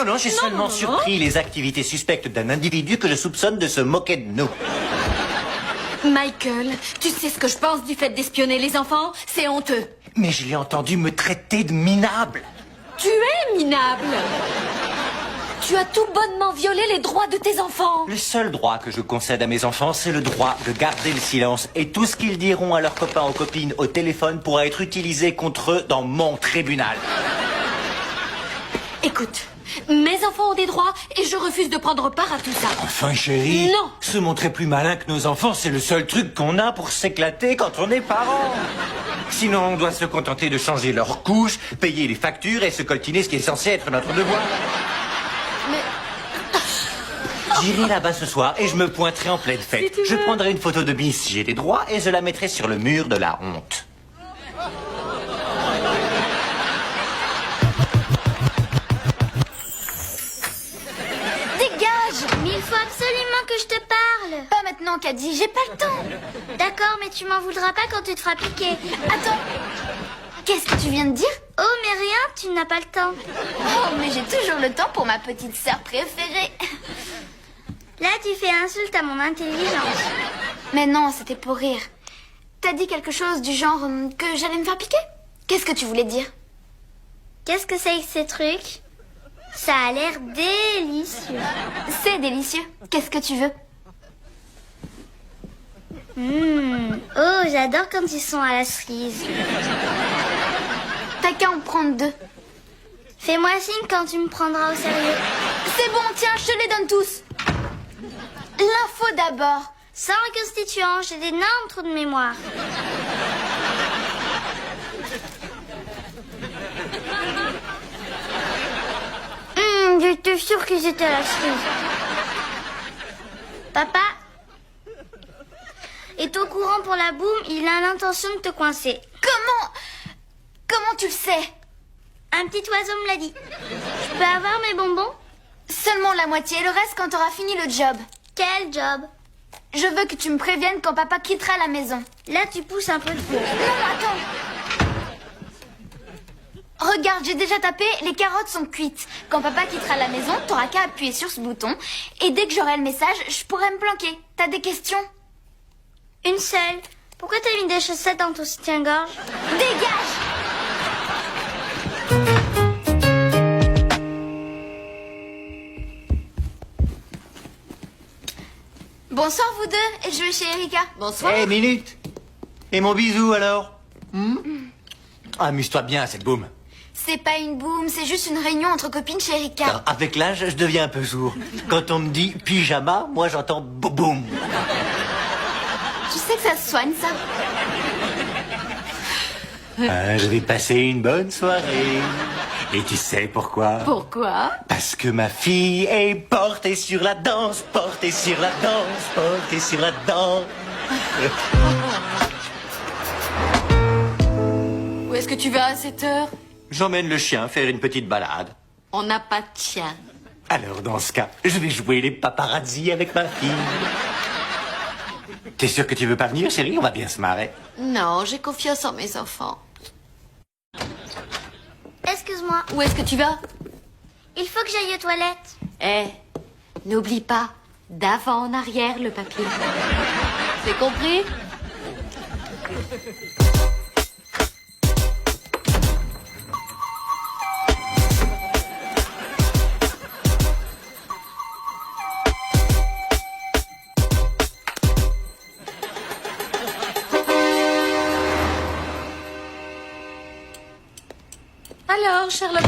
non, j'ai seulement surpris les activités suspectes d'un individu que je soupçonne de se moquer de nous. Michael, tu sais ce que je pense du fait d'espionner les enfants? C'est honteux. Mais je l'ai entendu me traiter de minable. Tu es minable. Tu as tout bonnement violé les droits de tes enfants. Le seul droit que je concède à mes enfants, c'est le droit de garder le silence. Et tout ce qu'ils diront à leurs copains ou copines au téléphone pourra être utilisé contre eux dans mon tribunal. Écoute, mes enfants ont des droits et je refuse de prendre part à tout ça. Enfin, chérie, non. Se montrer plus malin que nos enfants, c'est le seul truc qu'on a pour s'éclater quand on est parents. Sinon, on doit se contenter de changer leurs couches, payer les factures et se coltiner ce qui est censé être notre devoir. J'irai là-bas ce soir et je me pointerai en pleine fête. Si je prendrai une photo de Miss si j'ai des droits et je la mettrai sur le mur de la honte. Dégage! Mais il faut absolument que je te parle. Pas maintenant, Caddy, j'ai pas le temps. D'accord, mais tu m'en voudras pas quand tu te feras piquer. Attends, qu'est-ce que tu viens de dire? Oh, mais rien, tu n'as pas le temps. Oh, mais j'ai toujours le temps pour ma petite sœur préférée. Là, tu fais insulte à mon intelligence. Mais non, c'était pour rire. T'as dit quelque chose du genre que j'allais me faire piquer? Qu'est-ce que tu voulais dire? Qu'est-ce que c'est que ces trucs? Ça a l'air délicieux. C'est délicieux. Qu'est-ce que tu veux? Oh, j'adore quand ils sont à la cerise. T'as qu'à en prendre 2. Fais-moi signe quand tu me prendras au sérieux. C'est bon, tiens, je te les donne tous. L'info d'abord. Sans reconstituant, j'ai d'énormes trous de mémoire. J'étais sûre qu'ils étaient à la cerise. Papa est au courant pour la boum, il a l'intention de te coincer. Comment tu le sais? Un petit oiseau me l'a dit. Je peux avoir mes bonbons? Seulement la moitié, le reste quand t'auras fini le job. Quel job? Je veux que tu me préviennes quand papa quittera la maison. Là, tu pousses un peu de feu. Non, attends. Regarde, j'ai déjà tapé, les carottes sont cuites. Quand papa quittera la maison, t'auras qu'à appuyer sur ce bouton. Et dès que j'aurai le message, je pourrai me planquer. T'as des questions? Une seule. Pourquoi t'as mis des chaussettes dans ton soutien-gorge? Dégage! Bonsoir vous deux, je vais chez Erika. Bonsoir. Hé, minute. Et mon bisou alors? Amuse-toi bien, cette boum. C'est pas une boum, c'est juste une réunion entre copines chez Erika. Alors, avec l'âge, je deviens un peu sourd. Quand on me dit pyjama, moi j'entends boum. Tu sais que ça se soigne, ça? Je vais passer une bonne soirée. Et tu sais pourquoi? Pourquoi? Parce que ma fille est portée sur la danse, portée sur la danse, portée sur la danse. Où est-ce que tu vas à cette heure? J'emmène le chien faire une petite balade. On n'a pas de chien. Alors dans ce cas, je vais jouer les paparazzi avec ma fille. T'es sûr que tu veux pas venir, chérie? On va bien se marrer. Non, j'ai confiance en mes enfants. Excuse-moi, Où est-ce que tu vas? il faut que j'aille aux toilettes. Eh, n'oublie pas, d'avant en arrière le papier. C'est compris? Alors, Sherlock